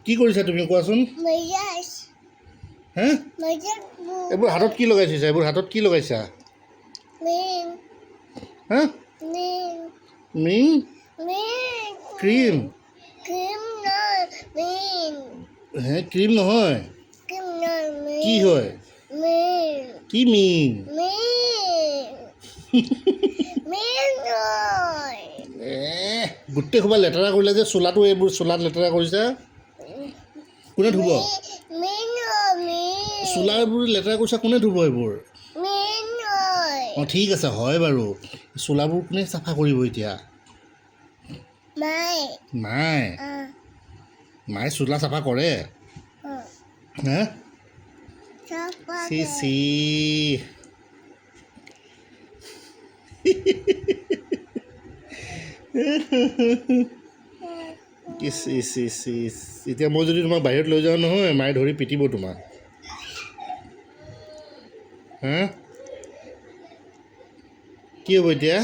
কি কৰিছা তুমি কোৱাচোন? হে এইবোৰ হাতত কি লগাই থৈছা? এইবোৰ হাতত কি লগাইছা? হা মিং ক্ৰীম হে ক্ৰীম নহয় কি হয়? কি মিং গোটেই সোপা লেতেৰা কৰিলে যে চোলাটো এইবোৰ চোলাত লেতেৰা কৰিছা কোনে ধুব? চোলাবোৰ লেতেৰা কৰিছা কোনে ধুব এইবোৰ? অঁ ঠিক আছে হয় বাৰু চোলাবোৰ কোনে চাফা কৰিব এতিয়া? মায়ে মায়ে চোলা চাফা কৰে হে চি চি ইচ ইচ ইচ ইচ এতিয়া মই যদি তোমাক বাহিৰত লৈ যাওঁ নহয় মায়ে ধৰি পিটিব তোমাক হা কি হ'ব এতিয়া?